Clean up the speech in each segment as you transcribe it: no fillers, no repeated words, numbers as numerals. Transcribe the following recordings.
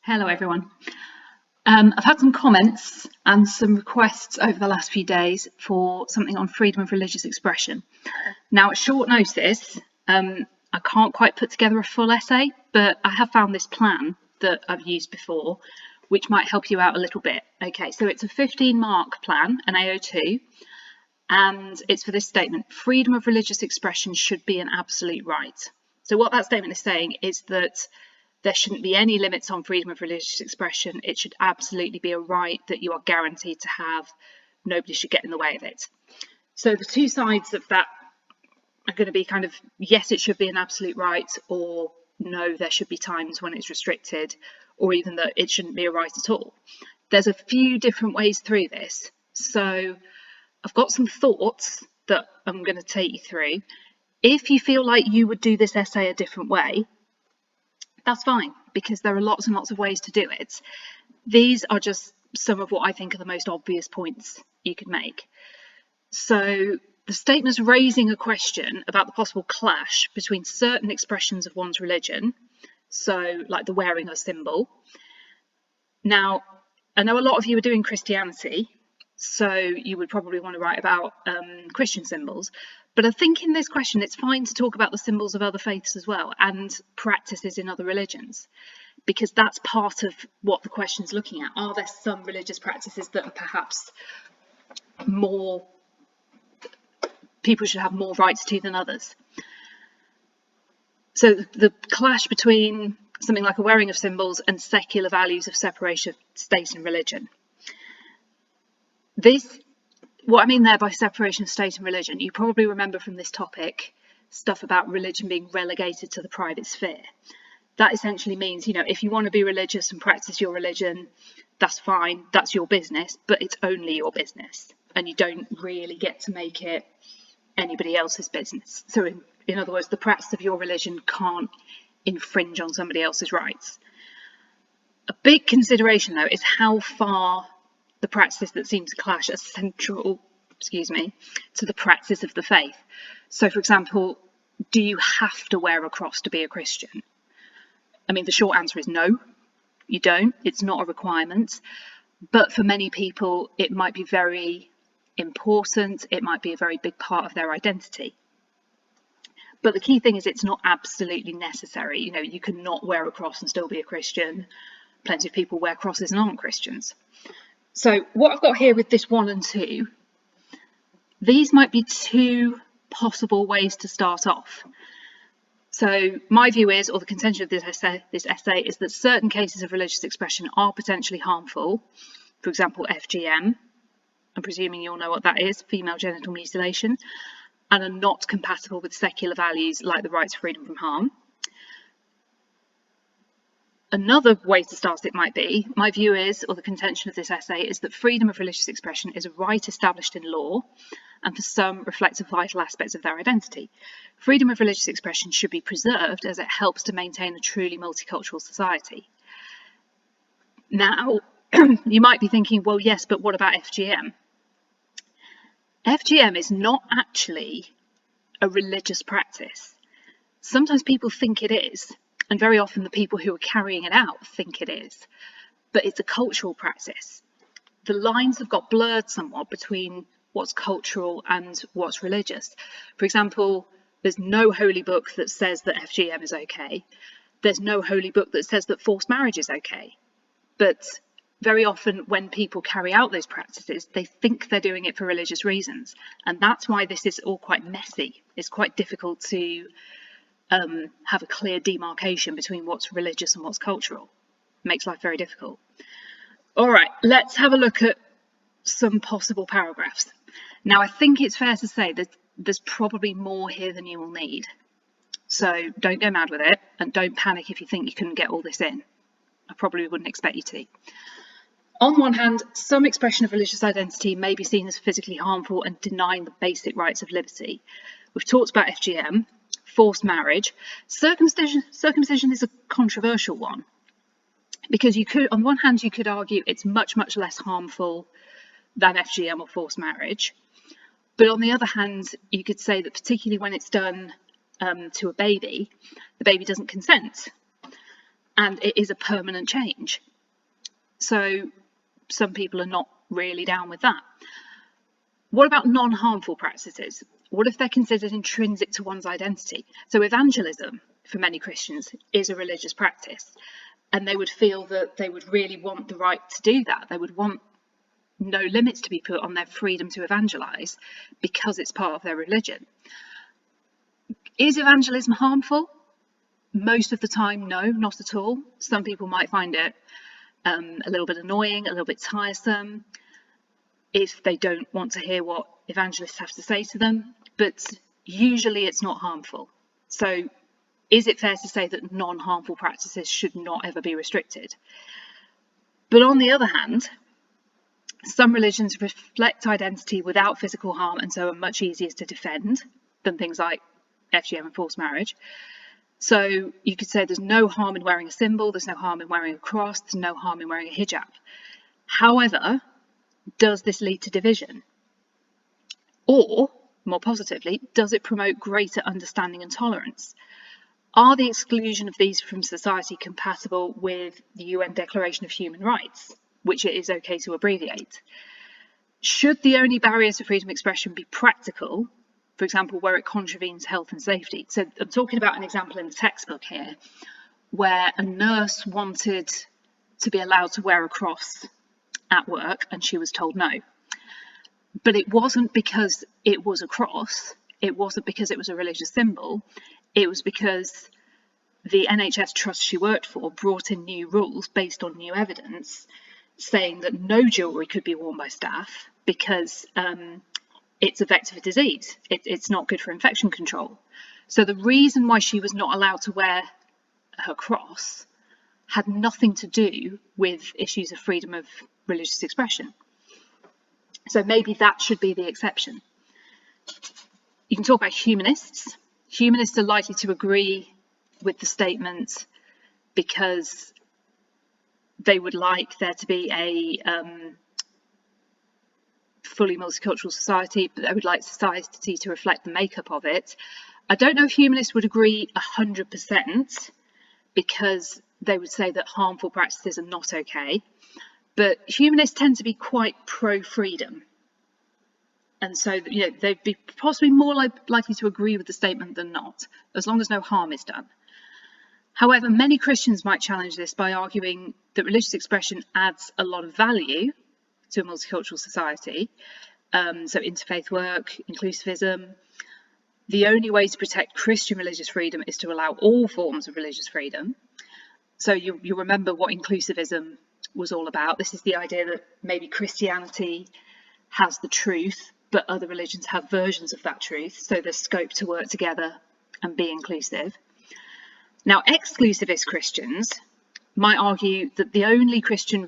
Hello everyone. I've had some comments and some requests over the last few days for something on freedom of religious expression. Now, at short notice, I can't quite put together a full essay, but I have found this plan that I've used before, which might help you out a little bit. Okay, so it's a 15-mark plan, an AO2, and it's for this statement: freedom of religious expression should be an absolute right. So what that statement is saying is that there shouldn't be any limits on freedom of religious expression. It should absolutely be a right that you are guaranteed to have. Nobody should get in the way of it. So the two sides of that are going to be kind of, yes, it should be an absolute right, or no, there should be times when it's restricted, or even that it shouldn't be a right at all. There's a few different ways through this. So I've got some thoughts that I'm going to take you through. If you feel like you would do this essay a different way, that's fine, because there are lots and lots of ways to do it. These are just some of what I think are the most obvious points you could make. So the statement's raising a question about the possible clash between certain expressions of one's religion, so like the wearing of a symbol. Now, I know a lot of you are doing Christianity, so you would probably want to write about Christian symbols. But I think in this question, it's fine to talk about the symbols of other faiths as well and practices in other religions, because that's part of what the question's looking at. Are there some religious practices that are perhaps more, people should have more rights to than others? So the clash between something like a wearing of symbols and secular values of separation of state and religion. What I mean there by separation of state and religion, you probably remember from this topic stuff about religion being relegated to the private sphere. That essentially means, if you want to be religious and practice your religion, that's fine, that's your business, but it's only your business, and you don't really get to make it anybody else's business. So in other words, the practice of your religion can't infringe on somebody else's rights. A big consideration, though, is how far the practices that seem to clash are central, to the practice of the faith. So, for example, do you have to wear a cross to be a Christian? I mean, the short answer is no, you don't. It's not a requirement. But for many people, it might be very important. It might be a very big part of their identity. But the key thing is it's not absolutely necessary. You can not wear a cross and still be a Christian. Plenty of people wear crosses and aren't Christians. So what I've got here with this 1 and 2, these might be two possible ways to start off. So my view is, or the contention of this essay is that certain cases of religious expression are potentially harmful. For example, FGM, I'm presuming you all know what that is, female genital mutilation, and are not compatible with secular values like the right to freedom from harm. Another way to start it might be, my view is, or the contention of this essay is that freedom of religious expression is a right established in law and for some reflects vital aspects of their identity. Freedom of religious expression should be preserved as it helps to maintain a truly multicultural society. Now, you might be thinking, well, yes, but what about FGM? FGM is not actually a religious practice. Sometimes people think it is. And very often the people who are carrying it out think it is, but it's a cultural practice. The lines have got blurred somewhat between what's cultural and what's religious. For example, there's no holy book that says that FGM is okay. There's no holy book that says that forced marriage is okay. But very often when people carry out those practices, they think they're doing it for religious reasons. And that's why this is all quite messy. It's quite difficult to have a clear demarcation between what's religious and what's cultural. It makes life very difficult. All right, let's have a look at some possible paragraphs. Now, I think it's fair to say that there's probably more here than you will need. So don't go mad with it, and don't panic if you think you couldn't get all this in. I probably wouldn't expect you to. On one hand, some expression of religious identity may be seen as physically harmful and denying the basic rights of liberty. We've talked about FGM, forced marriage. Circumcision is a controversial one, because you could, on one hand, you could argue it's much, much less harmful than FGM or forced marriage. But on the other hand, you could say that particularly when it's done to a baby, the baby doesn't consent. and it is a permanent change. So some people are not really down with that. What about non-harmful practices? What if they're considered intrinsic to one's identity? So evangelism, for many Christians, is a religious practice, and they would feel that they would really want the right to do that. They would want no limits to be put on their freedom to evangelize because it's part of their religion. Is evangelism harmful? Most of the time, no, not at all. Some people might find it a little bit annoying, a little bit tiresome, if they don't want to hear what evangelists have to say to them, but usually it's not harmful. So is it fair to say that non-harmful practices should not ever be restricted? But on the other hand, some religions reflect identity without physical harm and so are much easier to defend than things like FGM and forced marriage. So you could say there's no harm in wearing a symbol, there's no harm in wearing a cross, there's no harm in wearing a hijab. However, does this lead to division? Or, more positively, does it promote greater understanding and tolerance? Are the exclusion of these from society compatible with the UN Declaration of Human Rights, which it is okay to abbreviate? Should the only barriers to freedom of expression be practical, for example, where it contravenes health and safety? So I'm talking about an example in the textbook here, where a nurse wanted to be allowed to wear a cross at work and she was told no. But it wasn't because it was a cross, it wasn't because it was a religious symbol, it was because the NHS trust she worked for brought in new rules based on new evidence saying that no jewellery could be worn by staff because it's a vector for disease. It's not good for infection control. So the reason why she was not allowed to wear her cross had nothing to do with issues of freedom of religious expression. So maybe that should be the exception. You can talk about humanists. Humanists are likely to agree with the statement because they would like there to be a fully multicultural society, but they would like society to reflect the makeup of it. I don't know if humanists would agree 100% because they would say that harmful practices are not okay. But humanists tend to be quite pro-freedom. And so, they'd be possibly more likely to agree with the statement than not, as long as no harm is done. However, many Christians might challenge this by arguing that religious expression adds a lot of value to a multicultural society. So interfaith work, inclusivism. The only way to protect Christian religious freedom is to allow all forms of religious freedom. So you remember what inclusivism was all about. This is the idea that maybe Christianity has the truth, but other religions have versions of that truth, so there's scope to work together and be inclusive. Now, exclusivist Christians might argue that the only Christian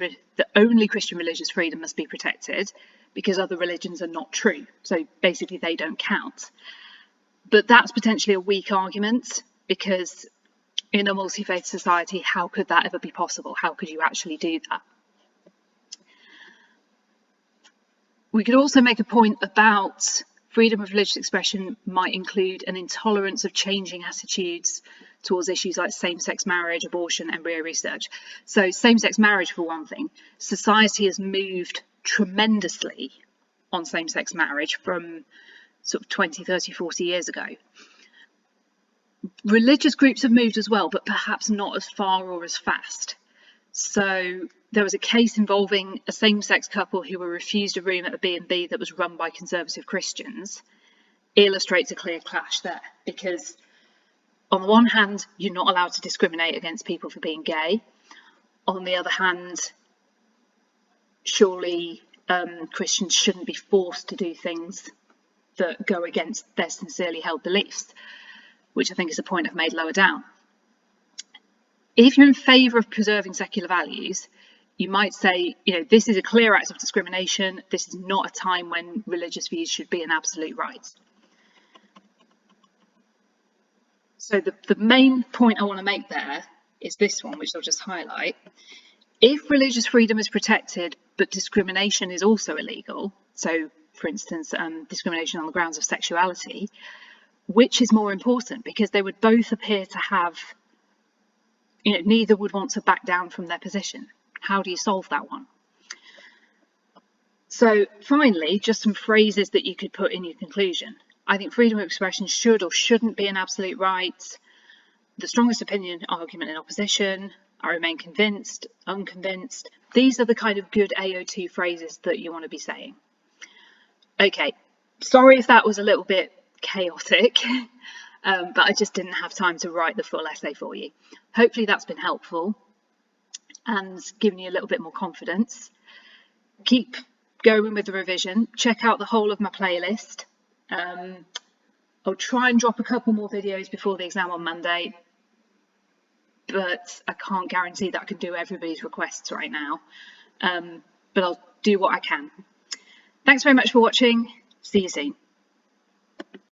religious freedom must be protected because other religions are not true, so basically they don't count. But that's potentially a weak argument because in a multi-faith society, how could that ever be possible? How could you actually do that? We could also make a point about freedom of religious expression might include an intolerance of changing attitudes towards issues like same-sex marriage, abortion, embryo research. So same-sex marriage, for one thing, society has moved tremendously on same-sex marriage from sort of 20, 30, 40 years ago. Religious groups have moved as well, but perhaps not as far or as fast. So there was a case involving a same-sex couple who were refused a room at a B&B that was run by conservative Christians. Illustrates a clear clash there, because on the one hand, you're not allowed to discriminate against people for being gay. On the other hand, surely Christians shouldn't be forced to do things that go against their sincerely held beliefs, which I think is a point I've made lower down. If you're in favour of preserving secular values, you might say, this is a clear act of discrimination. This is not a time when religious views should be an absolute right. So the main point I want to make there is this one, which I'll just highlight. If religious freedom is protected, but discrimination is also illegal, so for instance, discrimination on the grounds of sexuality, which is more important? Because they would both appear to have neither would want to back down from their position. How do you solve that one? So finally, just some phrases that you could put in your conclusion. I think freedom of expression should or shouldn't be an absolute right. The strongest opinion, argument in opposition. I remain convinced, unconvinced. These are the kind of good AO2 phrases that you want to be saying. Okay, sorry if that was a little bit chaotic, but I just didn't have time to write the full essay for you. Hopefully that's been helpful and given you a little bit more confidence. Keep going with the revision. Check out the whole of my playlist. I'll try and drop a couple more videos before the exam on Monday, but I can't guarantee that I can do everybody's requests right now. But I'll do what I can. Thanks very much for watching. See you soon.